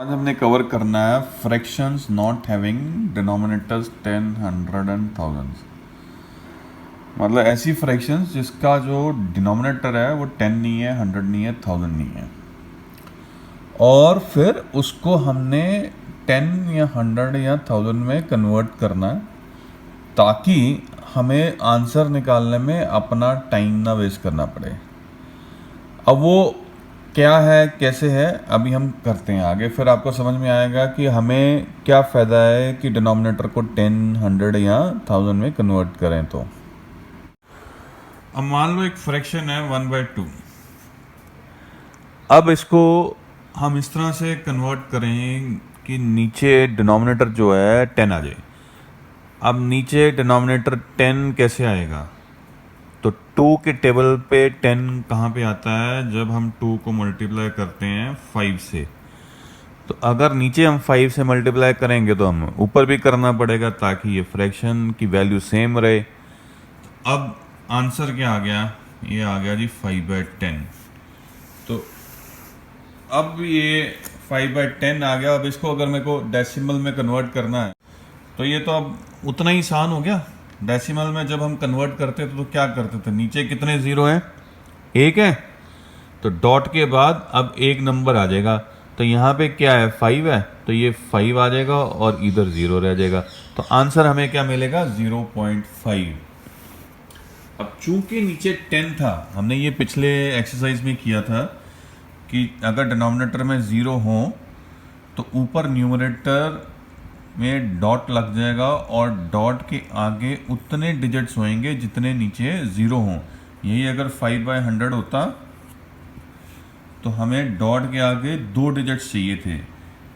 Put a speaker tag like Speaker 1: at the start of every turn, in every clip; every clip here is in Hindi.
Speaker 1: आज हमने कवर करना है fractions not having denominators 10, 100 and thousands. मतलब ऐसी फ्रैक्शंस जिसका जो डिनोमिनेटर है वो 10 नहीं है, 100 नहीं है, 1000 नहीं है, और फिर उसको हमने 10 या 100 या 1000 में कन्वर्ट करना है ताकि हमें आंसर निकालने में अपना टाइम ना वेस्ट करना पड़े। अब वो क्या है, कैसे है, अभी हम करते हैं आगे, फिर आपको समझ में आएगा कि हमें क्या फ़ायदा है कि डिनोमिनेटर को 10, 100 या 1000 में कन्वर्ट करें। तो अब मान लो एक फ्रैक्शन है 1/2। अब इसको हम इस तरह से कन्वर्ट करें कि नीचे डिनोमिनेटर जो है 10 आ जाए। अब नीचे डिनोमिनेटर 10 कैसे आएगा? तो 2 के टेबल पे 10 कहाँ पे आता है? जब हम 2 को मल्टीप्लाई करते हैं 5 से। तो अगर नीचे हम 5 से मल्टीप्लाई करेंगे तो हम ऊपर भी करना पड़ेगा ताकि ये फ्रैक्शन की वैल्यू सेम रहे। अब आंसर क्या आ गया? ये आ गया जी 5/10। तो अब ये 5/10 आ गया। अब इसको अगर मेरे को डेसिमल में कन्वर्ट करना है तो ये तो अब उतना ही आसान हो गया। डेसिमल में जब हम कन्वर्ट करते थे तो क्या करते थे? नीचे कितने ज़ीरो हैं? एक है, तो डॉट के बाद अब एक नंबर आ जाएगा। तो यहाँ पे क्या है? 5 है, तो ये 5 आ जाएगा और इधर 0 रह जाएगा। तो आंसर हमें क्या मिलेगा? 0.5। अब चूंकि नीचे 10 था, हमने ये पिछले एक्सरसाइज में किया था कि अगर डिनोमिनेटर में 0 हो तो ऊपर न्यूमरेटर में डॉट लग जाएगा और डॉट के आगे उतने डिजिट्स होंगे जितने नीचे 0 हों। यही अगर 5/100 होता तो हमें डॉट के आगे 2 डिजिट्स चाहिए थे।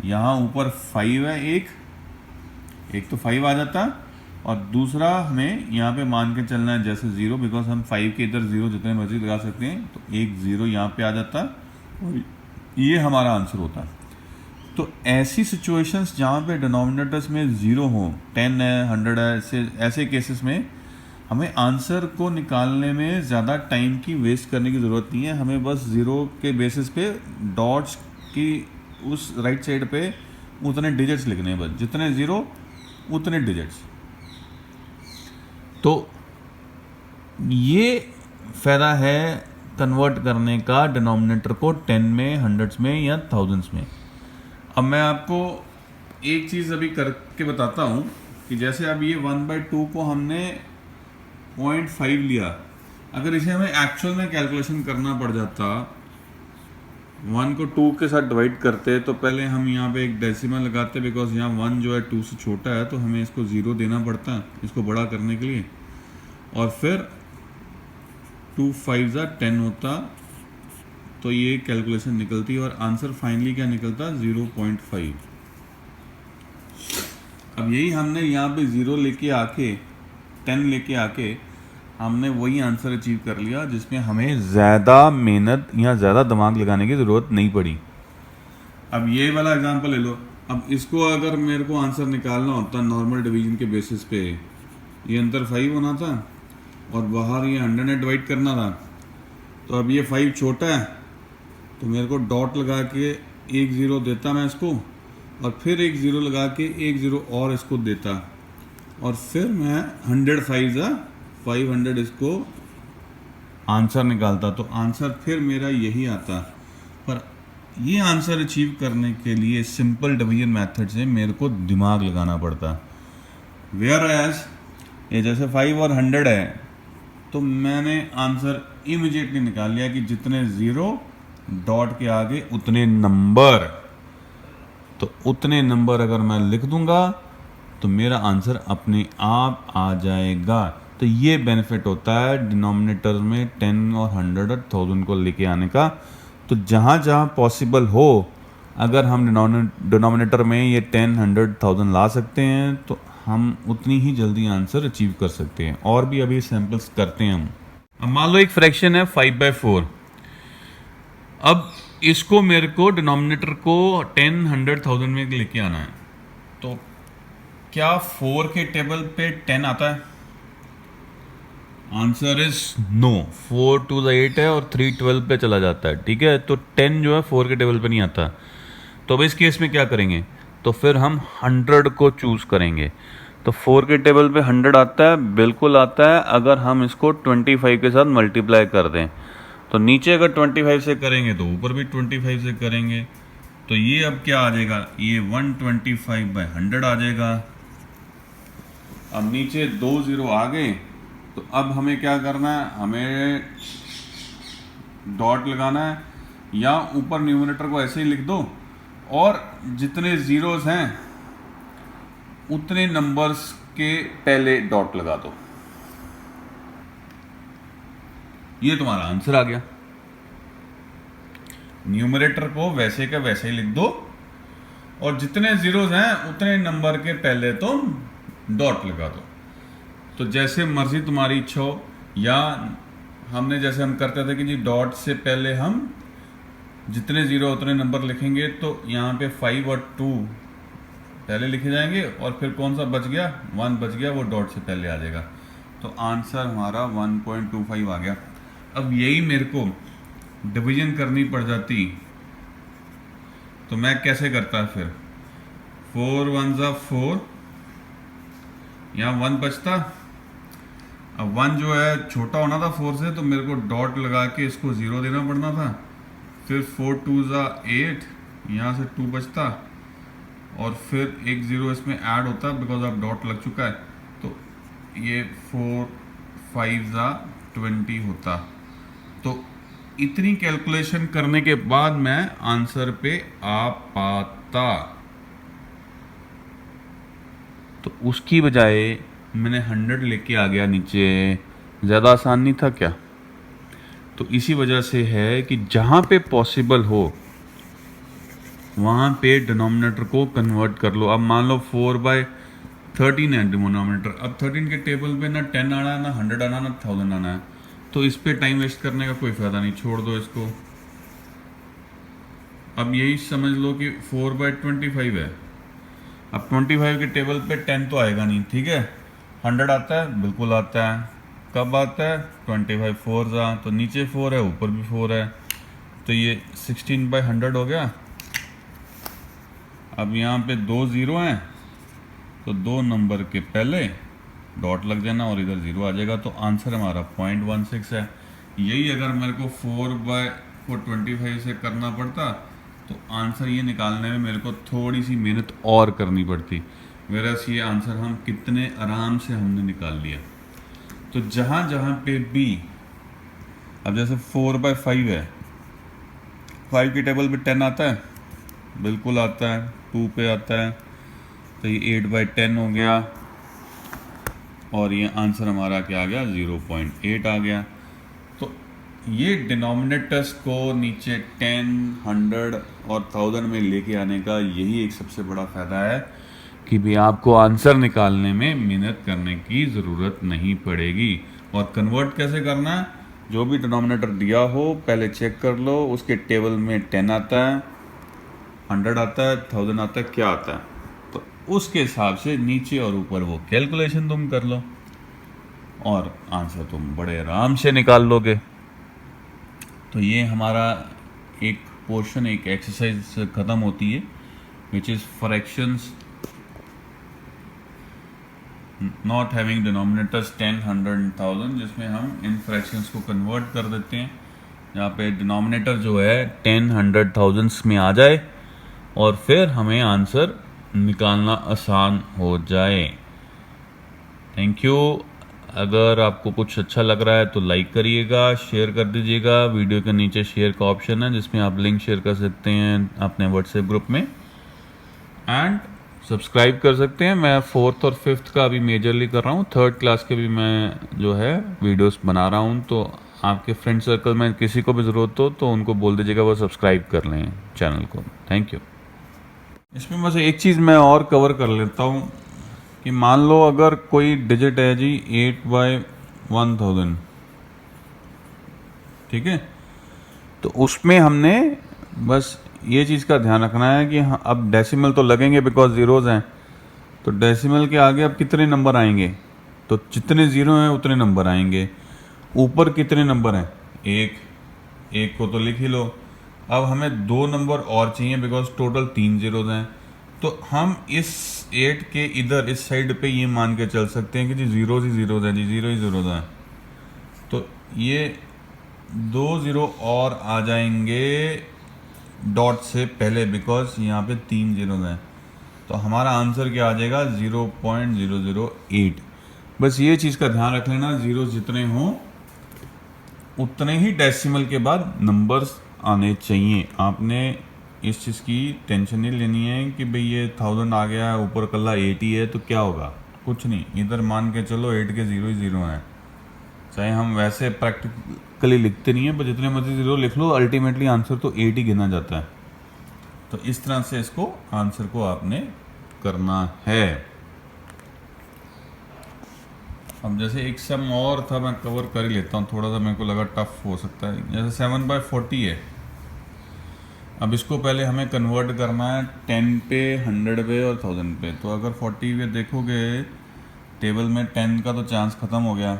Speaker 1: यहाँ ऊपर 5 है, एक तो 5 आ जाता, और दूसरा हमें यहाँ पे मान के चलना है जैसे 0, बिकॉज हम 5 के इधर 0 जितने मर्जी लगा सकते हैं। तो एक 0 यहाँ पे आ जाता और ये हमारा आंसर होता। तो ऐसी सिचुएशंस जहाँ पे डिनोमिनेटर्स में 0 हो, 10 है, 100 है, ऐसे केसेस में हमें आंसर को निकालने में ज़्यादा टाइम की वेस्ट करने की ज़रूरत नहीं है। हमें बस 0 के बेसिस पे डॉट्स की उस राइट साइड पे उतने डिजिट्स लिखने हैं, बस जितने 0 उतने डिजिट्स। तो ये फ़ायदा है कन्वर्ट करने का डिनोमिनेटर को 10 में, 100 में या 1000s में। अब मैं आपको एक चीज़ अभी करके बताता हूँ कि जैसे अब ये 1/2 को हमने 0.5 लिया, अगर इसे हमें एक्चुअल में कैलकुलेशन करना पड़ जाता, 1 को 2 के साथ डिवाइड करते, तो पहले हम यहाँ पे एक डेसिमल लगाते, बिकॉज यहाँ 1 जो है 2 से छोटा है, तो हमें इसको 0 देना पड़ता इसको बड़ा करने के लिए, और फिर 2 5 10 होता, तो ये कैलकुलेशन निकलती और आंसर फाइनली क्या निकलता? 0.5। अब यही हमने यहाँ पे 0 लेके आके 10 लेके आके हमने वही आंसर अचीव कर लिया जिसमें हमें ज़्यादा मेहनत या ज़्यादा दिमाग लगाने की ज़रूरत नहीं पड़ी। अब ये वाला एग्जांपल ले लो। अब इसको अगर मेरे को आंसर निकालना होता नॉर्मल डिवीजन के बेसिस पे, ये अंदर 5 होना था और बाहर ये 100 ने डिवाइड करना था। तो अब ये 5 छोटा है, तो मेरे को डॉट लगा के एक 0 देता मैं इसको, और फिर एक 0 लगा के एक 0 और इसको देता, और फिर मैं 100 500 इसको आंसर निकालता। तो आंसर फिर मेरा यही आता। पर ये आंसर अचीव करने के लिए सिंपल डिवीजन मेथड से मेरे को दिमाग लगाना पड़ता। वेयर एज ये जैसे 5 और 100 है, तो मैंने आंसर इमीडिएटली निकाल लिया कि जितने 0 डॉट के आगे उतने नंबर, तो उतने नंबर अगर मैं लिख दूंगा तो मेरा आंसर अपने आप आ जाएगा। तो ये बेनिफिट होता है डिनोमिनेटर में 10 और 100 और 1000 को लेके आने का। तो जहाँ जहाँ पॉसिबल हो, अगर हम डिनोमिनेटर में ये 10, 100, 1000 ला सकते हैं तो हम उतनी ही जल्दी आंसर अचीव कर सकते हैं। और भी अभी सैम्पल्स करते हैं हम। अब मान लो एक फ्रैक्शन है 5/4। अब इसको मेरे को डिनोमिनेटर को 10, 100, 1000 में लेके आना है। तो क्या 4 के टेबल पे 10 आता है? Answer is no. 4 2 8 है और 3 12 पे चला जाता है। ठीक है, तो 10 जो है 4 के टेबल पे नहीं आता। तो अब इस केस में क्या करेंगे, तो फिर हम 100 को चूज़ करेंगे। तो 4 के टेबल पे 100 आता है, बिल्कुल आता है। अगर हम इसको 25 के साथ मल्टीप्लाई कर दें, तो नीचे अगर 25 से करेंगे तो ऊपर भी 25 से करेंगे, तो ये अब क्या आ जाएगा, ये 125/100 आ जाएगा। अब नीचे 2 0 आ गए, तो अब हमें क्या करना है, हमें डॉट लगाना है, या ऊपर न्यूमरेटर को ऐसे ही लिख दो और जितने जीरोस हैं उतने नंबर्स के पहले डॉट लगा दो। ये तुम्हारा आंसर आ गया। न्यूमरेटर को वैसे का वैसे ही लिख दो और जितने जीरोस हैं उतने नंबर के पहले तो डॉट लगा दो। तो जैसे मर्जी तुम्हारी इच्छा हो, या हमने जैसे हम करते थे कि जी डॉट से पहले हम जितने जीरो उतने नंबर लिखेंगे, तो यहाँ पे 5 और 2 पहले लिखे जाएंगे और फिर कौन सा बच गया, 1 बच गया, वो डॉट से पहले आ जाएगा। तो आंसर हमारा 1.25 आ गया। अब यही मेरे को डिवीजन करनी पड़ जाती तो मैं कैसे करता, फिर 4 1 4, यहाँ 1 बचता। अब 1 जो है छोटा होना था 4 से, तो मेरे को डॉट लगा के इसको 0 देना पड़ना था। फिर 4 2 8, यहाँ से 2 बचता और फिर एक 0 इसमें ऐड होता बिकॉज अब डॉट लग चुका है, तो ये 4 5 20 होता। तो इतनी कैलकुलेशन करने के बाद मैं आंसर पे आ पाता। तो उसकी बजाय मैंने 100 लेके आ गया नीचे। ज़्यादा आसान नहीं था क्या? तो इसी वजह से है कि जहाँ पे पॉसिबल हो वहाँ पे डिनोमिनेटर को कन्वर्ट कर लो। अब मान लो 4/13 है डिनोमिनेटर। अब 13 के टेबल पे ना 10 आना है, ना 100 आना, ना 1000 आना है। तो इस पे टाइम वेस्ट करने का कोई फ़ायदा नहीं, छोड़ दो इसको। अब यही समझ लो कि 4/25 है। अब 25 के टेबल पे 10 तो आएगा नहीं, ठीक है। 100 आता है, बिल्कुल आता है। कब आता है? 25 4 तो नीचे 4 है, ऊपर भी 4 है, तो ये 16/100 हो गया। अब यहाँ पे 2 0 हैं, तो 2 नंबर के पहले डॉट लग जाना और इधर 0 आ जाएगा। तो आंसर हमारा 0.16 है। यही अगर मेरे को 4/25 से करना पड़ता तो आंसर ये निकालने में मेरे को थोड़ी सी मेहनत और करनी पड़ती। वेरस ये आंसर हम कितने आराम से हमने निकाल लिया। तो जहाँ जहाँ पे भी, अब जैसे 4/5 है, 5 की टेबल पे 10 आता है, बिल्कुल आता है। 2 पे आता है, तो ये 8/10 हो गया और ये आंसर हमारा क्या आ गया, 0.8 आ गया। तो ये डिनोमिनेटर्स को नीचे 10, 100 और 1000 में लेके आने का यही एक सबसे बड़ा फ़ायदा है कि भी आपको आंसर निकालने में मेहनत करने की ज़रूरत नहीं पड़ेगी। और कन्वर्ट कैसे करना है, जो भी डिनोमिनेटर दिया हो पहले चेक कर लो, उसके टेबल में 10 आता है, 100 आता है, 1000 आता है, क्या आता है, तो उसके हिसाब से नीचे और ऊपर वो कैलकुलेशन तुम कर लो और आंसर तुम बड़े आराम से निकाल लोगे। तो ये हमारा एक पोर्शन, एक एक्सरसाइज ख़त्म होती है, which is fractions not having denominators 10, 100 and 1000, जिसमें हम इन फ्रैक्शंस को कन्वर्ट कर देते हैं। यहाँ पे डिनोमिनेटर जो है 10, 100, 1000 में आ जाए और फिर हमें आंसर निकालना आसान हो जाए। Thank you. अगर आपको कुछ अच्छा लग रहा है तो लाइक करिएगा, शेयर कर दीजिएगा। वीडियो के नीचे शेयर का ऑप्शन है जिसमें आप लिंक शेयर कर सकते हैं अपने व्हाट्सएप ग्रुप में, एंड सब्सक्राइब कर सकते हैं। मैं 4th और 5th का अभी मेजरली कर रहा हूँ, 3rd क्लास के भी मैं जो है वीडियोस बना रहा हूँ। तो आपके फ्रेंड सर्कल में किसी को भी ज़रूरत हो तो उनको बोल दीजिएगा वो सब्सक्राइब कर लें चैनल को। Thank you. इसमें बस एक चीज़ मैं और कवर कर लेता हूँ कि मान लो अगर कोई डिजिट है जी 8/1000, ठीक है, तो उसमें हमने बस ये चीज़ का ध्यान रखना है कि हाँ, अब डेसिमल तो लगेंगे बिकॉज ज़ीरोज़ हैं, तो डेसिमल के आगे अब कितने नंबर आएंगे, तो जितने ज़ीरो हैं उतने नंबर आएंगे। ऊपर कितने नंबर हैं, एक को तो लिख ही लो, अब हमें 2 नंबर और चाहिए बिकॉज टोटल 3 जीरोज हैं। तो हम इस 8 के इधर इस साइड पे ये मान के चल सकते हैं कि जी जीरोज ही जीरोज हैं, जी जीरो ही जीरोज हैं। तो ये 2 जीरो और आ जाएंगे डॉट से पहले बिकॉज यहाँ पे 3 जीरोज हैं। तो हमारा आंसर क्या आ जाएगा 0.008। बस ये चीज़ का ध्यान रख लेना, जीरो जितने हों उतने ही डेसिमल के बाद नंबर्स आने चाहिए। आपने इस चीज़ की टेंशन नहीं लेनी है कि भाई ये 1000 आ गया है, ऊपर कल्ला 80 है तो क्या होगा, कुछ नहीं। इधर मान के चलो 8 के जीरो ही जीरो हैं, चाहे हम वैसे प्रैक्टिकली लिखते नहीं हैं, पर जितने मर्जी जीरो लिख लो अल्टीमेटली आंसर तो 8 ही गिना जाता है। तो इस तरह से इसको आंसर को आपने करना है। अब जैसे एक सम और था, मैं कवर कर ही लेता हूँ, थोड़ा सा मेरे को लगा टफ हो सकता है। जैसे 7/40 है। अब इसको पहले हमें कन्वर्ट करना है 10 पे, 100 पे और 1000 पे। तो अगर 40 पे देखोगे टेबल में 10 का तो चांस ख़त्म हो गया,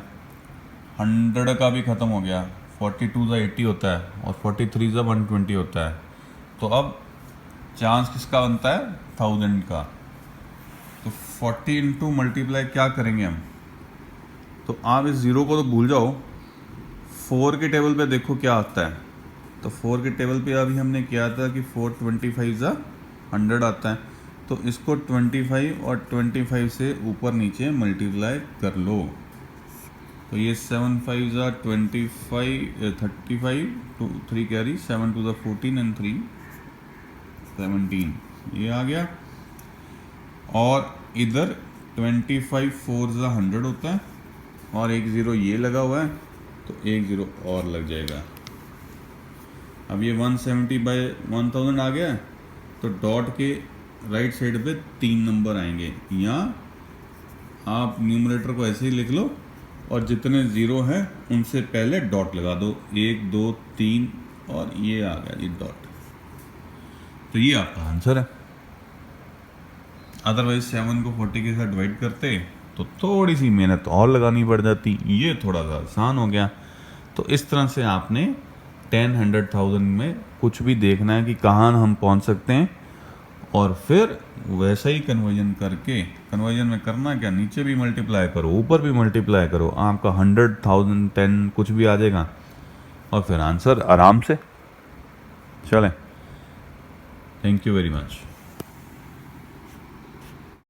Speaker 1: 100 का भी ख़त्म हो गया, 42 ज़ा 80 होता है और 43 ज़ा 120 होता है। तो अब चांस किसका बनता है 1000 का। तो 40 इंटू मल्टीप्लाई क्या करेंगे हम, तो आप इस ज़ीरो को तो भूल जाओ, 4 के टेबल पे देखो क्या आता है। तो 4 के टेबल पे अभी हमने किया था कि 425 ज़ा 100 आता है। तो इसको 25 और 25 से ऊपर नीचे मल्टीप्लाई कर लो। तो ये 7 5 ज़ा 25, 35 टू 3 कैरी, 7 2 ज़ा 14 एंड 3 17, ये आ गया। और इधर 25 4 ज़ा 100 होता है और एक ज़ीरो ये लगा हुआ है, तो एक ज़ीरो और लग जाएगा। अब ये 170/1000 आ गया, तो डॉट के राइट साइड पे 3 नंबर आएंगे। या आप न्यूमरेटर को ऐसे ही लिख लो और जितने ज़ीरो हैं उनसे पहले डॉट लगा दो, 1 2 3 और ये आ गया जी डॉट। तो ये आपका आंसर है। अदरवाइज 7 को 40 के साथ डिवाइड करते तो थोड़ी सी मेहनत और लगानी पड़ जाती, ये थोड़ा सा आसान हो गया। तो इस तरह से आपने 10 100 1000 में कुछ भी देखना है कि कहाँ हम पहुँच सकते हैं, और फिर वैसा ही कन्वर्जन करके, कन्वर्जन में करना क्या, नीचे भी मल्टीप्लाई करो ऊपर भी मल्टीप्लाई करो, आपका 100 1000 10 कुछ भी आ जाएगा और फिर आंसर आराम से चलें। Thank you very much.